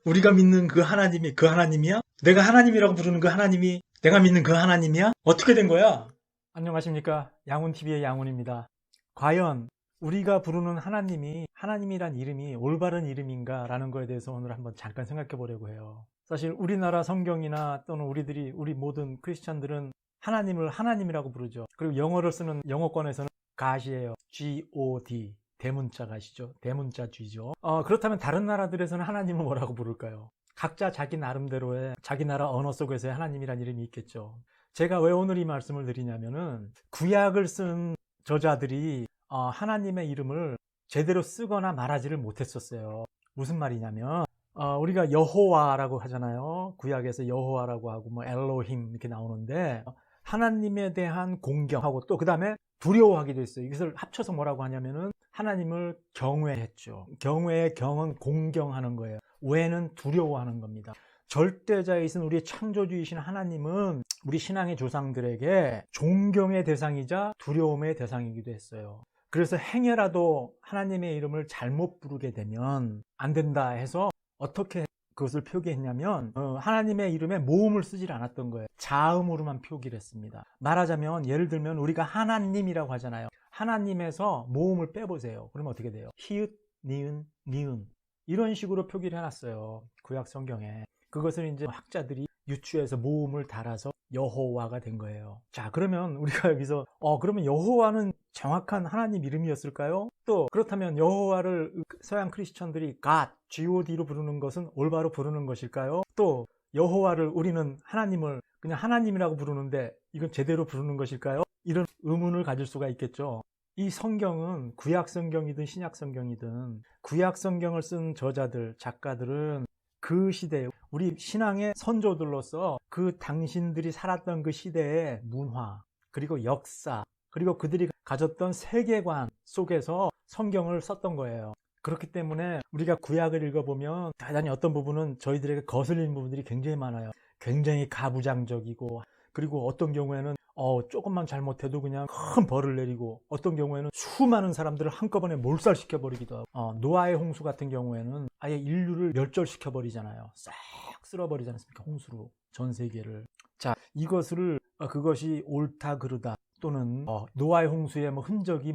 우리가 믿는 그 하나님이 그 하나님이야? 내가 하나님이라고 부르는 그 하나님이 내가 믿는 그 하나님이야? 어떻게 된 거야? 안녕하십니까. 양훈TV의 양훈입니다. 과연 우리가 부르는 하나님이 하나님이란 이름이 올바른 이름인가 라는 거에 대해서 오늘 한번 잠깐 생각해 보려고 해요. 사실 우리나라 성경이나 또는 우리 모든 크리스찬들은 하나님을 하나님이라고 부르죠. 그리고 영어를 쓰는 영어권에서는 God이에요. G-O-D. 대문자 가시죠. 대문자 G죠. 그렇다면 다른 나라들에서는 하나님을 뭐라고 부를까요? 각자 자기 나름대로의 자기 나라 언어 속에서의 하나님이란 이름이 있겠죠. 제가 왜 오늘 이 말씀을 드리냐면은 구약을 쓴 저자들이 하나님의 이름을 제대로 쓰거나 말하지를 못했었어요. 무슨 말이냐면 우리가 여호와라고 하잖아요. 구약에서 여호와라고 하고 뭐 엘로힘 이렇게 나오는데 하나님에 대한 공경하고 또 그 다음에 두려워하기도 했어요. 이것을 합쳐서 뭐라고 하냐면은 하나님을 경외했죠. 경외의 경은 공경하는 거예요. 외는 두려워하는 겁니다. 절대자이신 우리의 창조주이신 하나님은 우리 신앙의 조상들에게 존경의 대상이자 두려움의 대상이기도 했어요. 그래서 행여라도 하나님의 이름을 잘못 부르게 되면 안 된다 해서 어떻게 그것을 표기했냐면 하나님의 이름에 모음을 쓰질 않았던 거예요. 자음으로만 표기를 했습니다. 말하자면 예를 들면 우리가 하나님이라고 하잖아요. 하나님에서 모음을 빼보세요. 그러면 어떻게 돼요? 히읗, 니은, 니은 이런 식으로 표기를 해놨어요. 구약 성경에. 그것을 이제 학자들이 유추해서 모음을 달아서 여호와가 된 거예요. 자, 그러면 우리가 여기서 그러면 여호와는 정확한 하나님 이름이었을까요? 또 그렇다면 여호와를 서양 크리스천들이 God, G-O-D로 부르는 것은 올바로 부르는 것일까요? 또 여호와를 우리는 하나님을 그냥 하나님이라고 부르는데 이건 제대로 부르는 것일까요? 이런 의문을 가질 수가 있겠죠. 이 성경은 구약 성경이든 신약 성경이든 구약 성경을 쓴 저자들, 작가들은 그 시대에 우리 신앙의 선조들로서 그 당신들이 살았던 그 시대의 문화, 그리고 역사, 그리고 그들이 가졌던 세계관 속에서 성경을 썼던 거예요. 그렇기 때문에 우리가 구약을 읽어보면 대단히 어떤 부분은 저희들에게 거슬리는 부분들이 굉장히 많아요. 굉장히 가부장적이고, 그리고 어떤 경우에는 조금만 잘못해도 그냥 큰 벌을 내리고, 어떤 경우에는 수많은 사람들을 한꺼번에 몰살시켜 버리기도 하고, 노아의 홍수 같은 경우에는 아예 인류를 멸절시켜 버리잖아요. 싹 쓸어버리지 않습니까? 홍수로 전 세계를. 자, 그것이 옳다 그르다 또는 노아의 홍수의 흔적이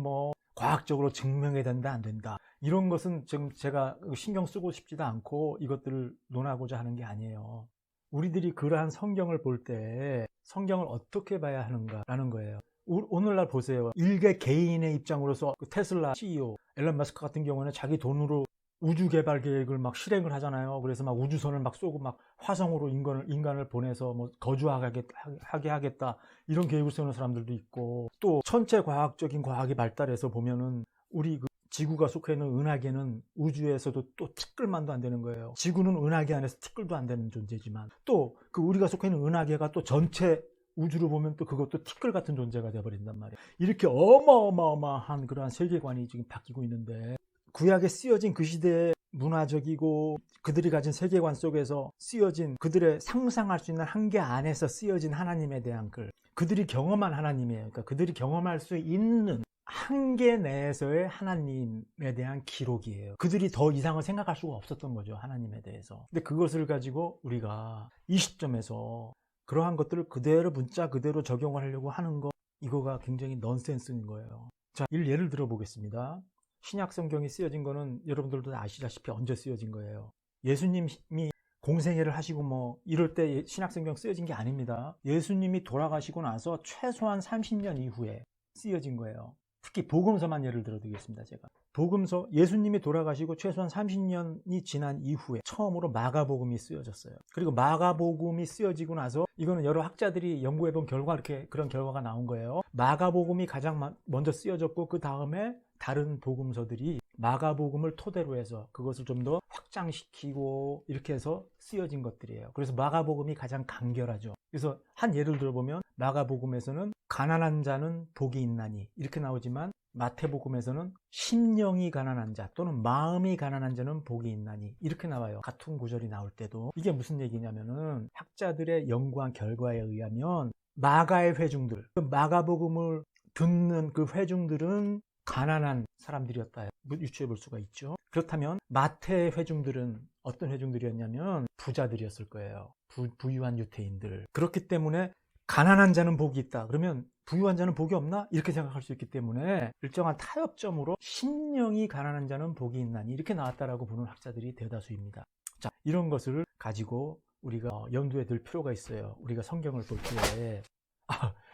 과학적으로 증명이 된다 안 된다 이런 것은 지금 제가 신경 쓰고 싶지도 않고 이것들을 논하고자 하는 게 아니에요. 우리들이 그러한 성경을 볼 때 성경을 어떻게 봐야 하는가라는 거예요. 오늘날 보세요. 일개 개인의 입장으로서 테슬라 CEO 앨런 머스크 같은 경우는 자기 돈으로 우주 개발 계획을 막 실행을 하잖아요. 그래서 막 우주선을 막 쏘고 막 화성으로 인간을 보내서 거주하게 하겠다 이런 계획을 세우는 사람들도 있고, 또 천체 과학적인 과학이 발달해서 보면은 우리 지구가 속해 있는 은하계는 우주에서도 또 티끌만도 안 되는 거예요. 지구는 은하계 안에서 티끌도 안 되는 존재지만 또 그 우리가 속해 있는 은하계가 또 전체 우주로 보면 또 그것도 티끌 같은 존재가 되어버린단 말이에요. 이렇게 어마어마한 그러한 세계관이 지금 바뀌고 있는데, 구약에 쓰여진 그 시대의 문화적이고 그들이 가진 세계관 속에서 쓰여진 그들의 상상할 수 있는 한계 안에서 쓰여진 하나님에 대한 그들이 경험한 하나님이에요. 그러니까 그들이 경험할 수 있는 한계 내에서의 하나님에 대한 기록이에요. 그들이 더 이상을 생각할 수가 없었던 거죠, 하나님에 대해서. 근데 그것을 가지고 우리가 이 시점에서 그러한 것들을 그대로 문자 그대로 적용을 하려고 하는 거, 이거가 굉장히 넌센스인 거예요. 자, 예를 들어 보겠습니다. 신약 성경이 쓰여진 거는 여러분들도 아시다시피 언제 쓰여진 거예요? 예수님이 공생애를 하시고 이럴 때 신약 성경 쓰여진 게 아닙니다. 예수님이 돌아가시고 나서 최소한 30년 이후에 쓰여진 거예요. 특히 복음서만 예를 들어 드리겠습니다. 제가 복음서, 예수님이 돌아가시고 최소한 30년이 지난 이후에 처음으로 마가복음이 쓰여졌어요. 그리고 마가복음이 쓰여지고 나서, 이거는 여러 학자들이 연구해 본 결과 이렇게 그런 결과가 나온 거예요. 마가복음이 가장 먼저 쓰여졌고 그 다음에 다른 복음서들이 마가복음을 토대로 해서 그것을 좀 더 확장시키고 이렇게 해서 쓰여진 것들이에요. 그래서 마가복음이 가장 간결하죠. 그래서 한 예를 들어보면 마가복음에서는 가난한 자는 복이 있나니 이렇게 나오지만, 마태복음에서는 심령이 가난한 자 또는 마음이 가난한 자는 복이 있나니 이렇게 나와요. 같은 구절이 나올 때도. 이게 무슨 얘기냐면은 학자들의 연구한 결과에 의하면 마가의 회중들, 마가복음을 듣는 그 회중들은 가난한 사람들이었다 유추해 볼 수가 있죠. 그렇다면 마태의 회중들은 어떤 회중들이었냐면 부자들이었을 거예요. 부유한 유대인들. 그렇기 때문에 가난한 자는 복이 있다. 그러면 부유한 자는 복이 없나? 이렇게 생각할 수 있기 때문에 일정한 타협점으로 심령이 가난한 자는 복이 있나니 이렇게 나왔다라고 보는 학자들이 대다수입니다. 자, 이런 것을 가지고 우리가 염두에 둘 필요가 있어요. 우리가 성경을 볼 때.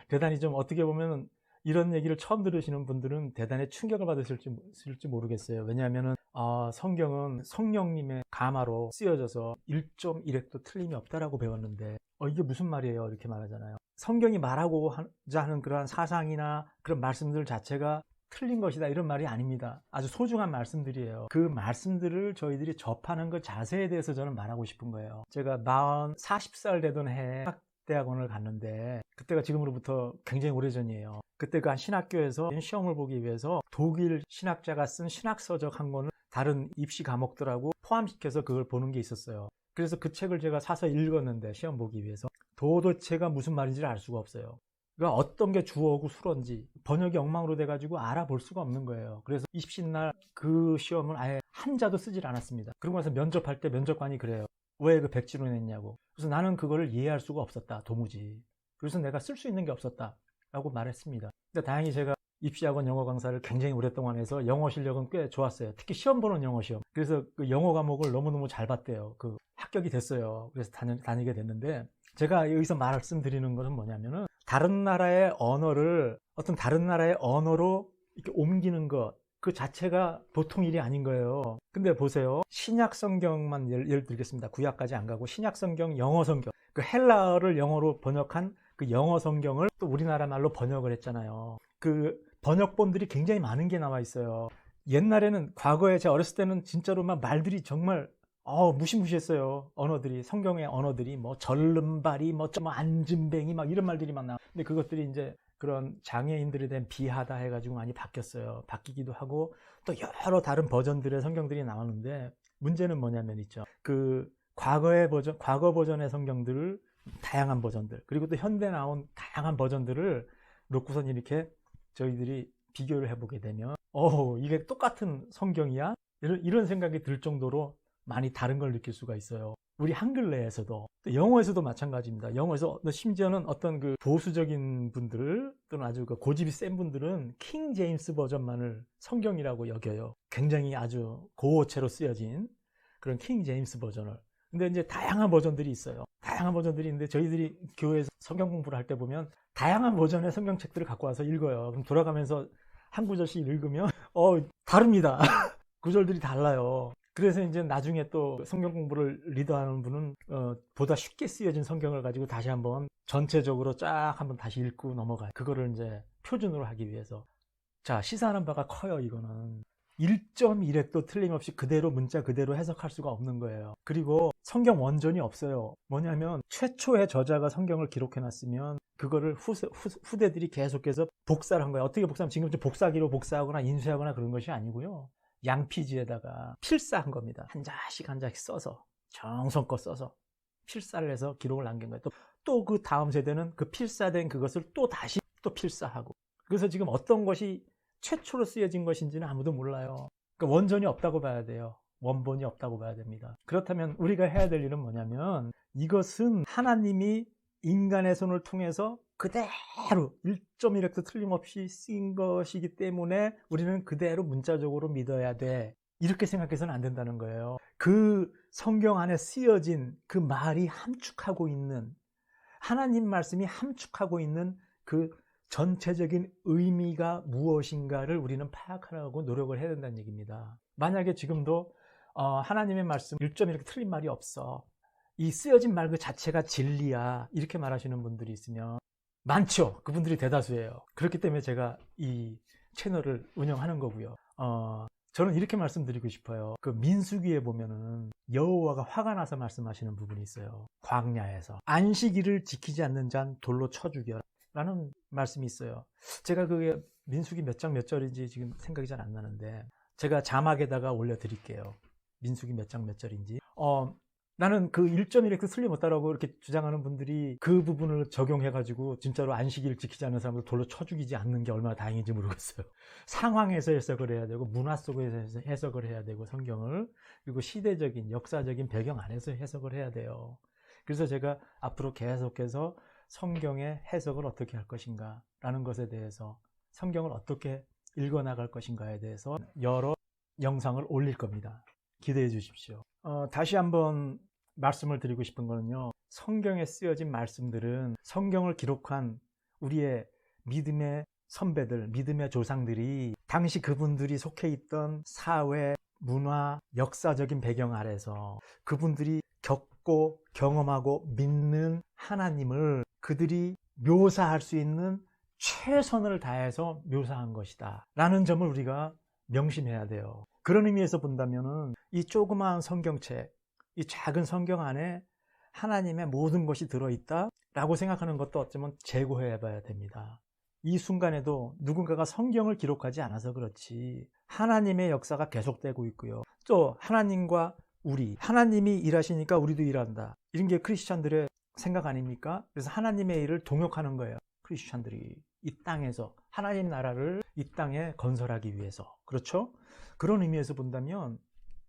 대단히 좀 어떻게 보면 이런 얘기를 처음 들으시는 분들은 대단히 충격을 받으실지 모르겠어요. 왜냐하면 성경은 성령님의 가마로 쓰여져서 1.1획도 틀림이 없다라고 배웠는데 이게 무슨 말이에요? 이렇게 말하잖아요. 성경이 말하고자 하는 그러한 사상이나 그런 말씀들 자체가 틀린 것이다 이런 말이 아닙니다. 아주 소중한 말씀들이에요. 그 말씀들을 저희들이 접하는 그 자세에 대해서 저는 말하고 싶은 거예요. 제가 40살 되던 해에 대학원을 갔는데 그때가 지금으로부터 굉장히 오래전이에요. 그때 그 한 신학교에서 시험을 보기 위해서 독일 신학자가 쓴 신학서적 한 권을 다른 입시 과목들하고 포함시켜서 그걸 보는 게 있었어요. 그래서 그 책을 제가 사서 읽었는데 시험 보기 위해서 도대체가 무슨 말인지를 알 수가 없어요. 그러니까 어떤 게 주어고 수어인지 번역이 엉망으로 돼가지고 알아볼 수가 없는 거예요. 그래서 입시날 그 시험을 아예 한자도 쓰질 않았습니다. 그러고 나서 면접할 때 면접관이 그래요. 왜 그 백지로 냈냐고. 그래서 나는 그거를 이해할 수가 없었다. 도무지. 그래서 내가 쓸 수 있는 게 없었다. 라고 말했습니다. 근데 다행히 제가 입시학원 영어 강사를 굉장히 오랫동안 해서 영어 실력은 꽤 좋았어요. 특히 시험 보는 영어 시험. 그래서 그 영어 과목을 너무너무 잘 봤대요. 그 합격이 됐어요. 그래서 다니게 됐는데 제가 여기서 말씀드리는 것은 뭐냐면은 다른 나라의 언어를 어떤 다른 나라의 언어로 이렇게 옮기는 것 그 자체가 보통 일이 아닌 거예요. 근데 보세요. 신약 성경만 예를 들겠습니다. 구약까지 안 가고 신약 성경, 영어 성경. 그 헬라어를 영어로 번역한 그 영어 성경을 또 우리나라 말로 번역을 했잖아요. 그 번역본들이 굉장히 많은 게 나와 있어요. 옛날에는 과거에 제가 어렸을 때는 진짜로 막 말들이 정말 무시무시했어요. 언어들이 성경의 언어들이 뭐 절름발이 뭐 안진뱅이 막 이런 말들이 막 나와. 근데 그것들이 이제 그런 장애인들에 대한 비하다 해가지고 많이 바뀌었어요. 바뀌기도 하고 또 여러 다른 버전들의 성경들이 나오는데 문제는 뭐냐면 있죠. 그 과거 버전의 성경들을 다양한 버전들 그리고 또 현대 나온 다양한 버전들을 놓고선 이렇게 저희들이 비교를 해보게 되면 이게 똑같은 성경이야? 이런 생각이 들 정도로 많이 다른 걸 느낄 수가 있어요. 우리 한글 내에서도 또 영어에서도 마찬가지입니다. 영어에서 심지어는 어떤 그 보수적인 분들 또는 아주 그 고집이 센 분들은 킹 제임스 버전만을 성경이라고 여겨요. 굉장히 아주 고어체로 쓰여진 그런 킹 제임스 버전을. 근데 이제 다양한 버전들이 있어요. 다양한 버전들이 있는데 저희들이 교회에서 성경 공부를 할 때 보면 다양한 버전의 성경책들을 갖고 와서 읽어요. 그럼 돌아가면서 한 구절씩 읽으면 다릅니다. 구절들이 달라요. 그래서 이제 나중에 또 성경 공부를 리더하는 분은 보다 쉽게 쓰여진 성경을 가지고 다시 한번 전체적으로 쫙 한번 다시 읽고 넘어가요. 그거를 이제 표준으로 하기 위해서. 자, 시사하는 바가 커요. 이거는 1.1획도 틀림없이 그대로 문자 그대로 해석할 수가 없는 거예요. 그리고 성경 원전이 없어요. 뭐냐면 최초의 저자가 성경을 기록해놨으면 그거를 후대들이 계속해서 복사를 한 거예요. 어떻게 복사하면 지금 복사기로 복사하거나 인쇄하거나 그런 것이 아니고요. 양피지에다가 필사한 겁니다. 한 자씩 한 자씩 써서 정성껏 써서 필사를 해서 기록을 남긴 거예요. 또 그 다음 세대는 그 필사된 그것을 또 다시 또 필사하고. 그래서 지금 어떤 것이 최초로 쓰여진 것인지는 아무도 몰라요. 그러니까 원전이 없다고 봐야 돼요. 원본이 없다고 봐야 됩니다. 그렇다면 우리가 해야 될 일은 뭐냐면 이것은 하나님이 인간의 손을 통해서 그대로 1.1획도 틀림없이 쓰인 것이기 때문에 우리는 그대로 문자적으로 믿어야 돼. 이렇게 생각해서는 안 된다는 거예요. 그 성경 안에 쓰여진 그 말이 함축하고 있는 하나님 말씀이 함축하고 있는 그 전체적인 의미가 무엇인가를 우리는 파악하려고 노력을 해야 된다는 얘기입니다. 만약에 지금도 하나님의 말씀 1.1획 틀린 말이 없어. 이 쓰여진 말 그 자체가 진리야. 이렇게 말하시는 분들이 있으면 많죠. 그분들이 대다수예요. 그렇기 때문에 제가 이 채널을 운영하는 거고요. 저는 이렇게 말씀드리고 싶어요. 그 민수기에 보면은 여호와가 화가 나서 말씀하시는 부분이 있어요. 광야에서 안식일을 지키지 않는 자는 돌로 쳐 죽여라 라는 말씀이 있어요. 제가 그게 민수기 몇 장 몇 절인지 지금 생각이 잘 안 나는데 제가 자막에다가 올려드릴게요. 민수기 몇 장 몇 절인지. 나는 그 1.1x 틀림없다라고 이렇게 주장하는 분들이 그 부분을 적용해가지고 진짜로 안식일을 지키지 않는 사람을 돌로 쳐 죽이지 않는 게 얼마나 다행인지 모르겠어요. 상황에서 해석을 해야 되고 문화 속에서 해석을 해야 되고 성경을, 그리고 시대적인 역사적인 배경 안에서 해석을 해야 돼요. 그래서 제가 앞으로 계속해서 성경의 해석을 어떻게 할 것인가 라는 것에 대해서, 성경을 어떻게 읽어나갈 것인가에 대해서 여러 영상을 올릴 겁니다. 기대해 주십시오. 다시 한번 말씀을 드리고 싶은 거는요, 성경에 쓰여진 말씀들은 성경을 기록한 우리의 믿음의 선배들, 믿음의 조상들이 당시 그분들이 속해 있던 사회, 문화, 역사적인 배경 아래서 그분들이 겪고 경험하고 믿는 하나님을 그들이 묘사할 수 있는 최선을 다해서 묘사한 것이다 라는 점을 우리가 명심해야 돼요. 그런 의미에서 본다면은 이 조그마한 성경책, 이 작은 성경 안에 하나님의 모든 것이 들어있다 라고 생각하는 것도 어쩌면 재고해 봐야 됩니다. 이 순간에도 누군가가 성경을 기록하지 않아서 그렇지 하나님의 역사가 계속되고 있고요. 또 하나님과 우리, 하나님이 일하시니까 우리도 일한다, 이런 게 크리스찬들의 생각 아닙니까? 그래서 하나님의 일을 동역하는 거예요. 크리스찬들이 이 땅에서 하나님 나라를 이 땅에 건설하기 위해서. 그렇죠? 그런 의미에서 본다면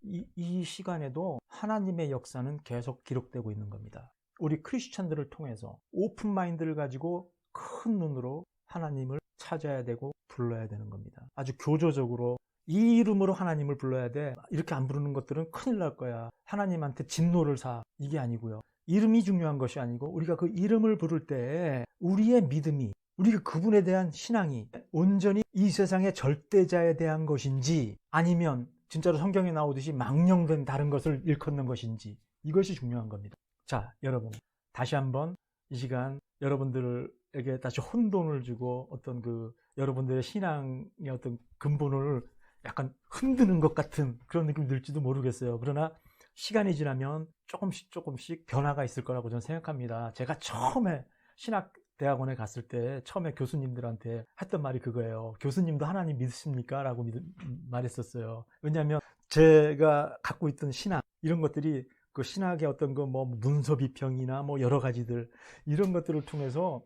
이 시간에도 하나님의 역사는 계속 기록되고 있는 겁니다. 우리 크리스찬들을 통해서 오픈 마인드를 가지고 큰 눈으로 하나님을 찾아야 되고 불러야 되는 겁니다. 아주 교조적으로 이 이름으로 하나님을 불러야 돼, 이렇게 안 부르는 것들은 큰일 날 거야, 하나님한테 진노를 사, 이게 아니고요. 이름이 중요한 것이 아니고 우리가 그 이름을 부를 때 우리의 믿음이, 우리가 그분에 대한 신앙이 온전히 이 세상의 절대자에 대한 것인지 아니면 진짜로 성경에 나오듯이 망령된 다른 것을 일컫는 것인지, 이것이 중요한 겁니다. 자, 여러분, 다시 한번 이 시간 여러분들에게 다시 혼돈을 주고 어떤 그 여러분들의 신앙의 어떤 근본을 약간 흔드는 것 같은 그런 느낌이 들지도 모르겠어요. 그러나 시간이 지나면 조금씩 변화가 있을 거라고 저는 생각합니다. 제가 처음에 신학대학원에 갔을 때 처음에 교수님들한테 했던 말이 그거예요. 교수님도 하나님 믿으십니까? 라고 말했었어요. 왜냐하면 제가 갖고 있던 신학, 이런 것들이 그 신학의 어떤 그 뭐 문서 비평이나 뭐 여러 가지들, 이런 것들을 통해서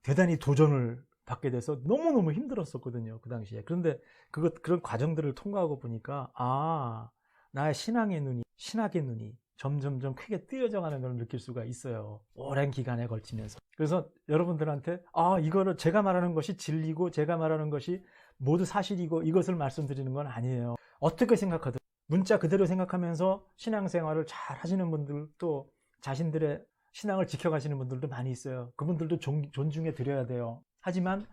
대단히 도전을 받게 돼서 너무너무 힘들었었거든요, 그 당시에. 그런데 그런 과정들을 통과하고 보니까 나의 신학의 눈이 점점점 크게 뜨여져 가는 걸 느낄 수가 있어요. 오랜 기간에 걸치면서. 그래서 여러분들한테 이거를 제가 말하는 것이 진리고 제가 말하는 것이 모두 사실이고 이것을 말씀드리는 건 아니에요. 어떻게 생각하든 문자 그대로 생각하면서 신앙생활을 잘 하시는 분들, 또 자신들의 신앙을 지켜가시는 분들도 많이 있어요. 그분들도 존중해 드려야 돼요. 하지만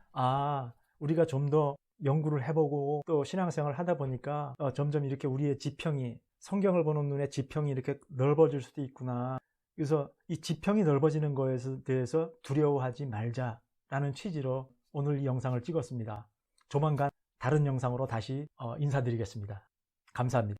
우리가 좀 더 연구를 해보고 또 신앙생활을 하다 보니까 점점 이렇게 우리의 지평이, 성경을 보는 눈의 지평이 이렇게 넓어질 수도 있구나. 그래서 이 지평이 넓어지는 것에 대해서 두려워하지 말자라는 취지로 오늘 이 영상을 찍었습니다. 조만간 다른 영상으로 다시 인사드리겠습니다. 감사합니다.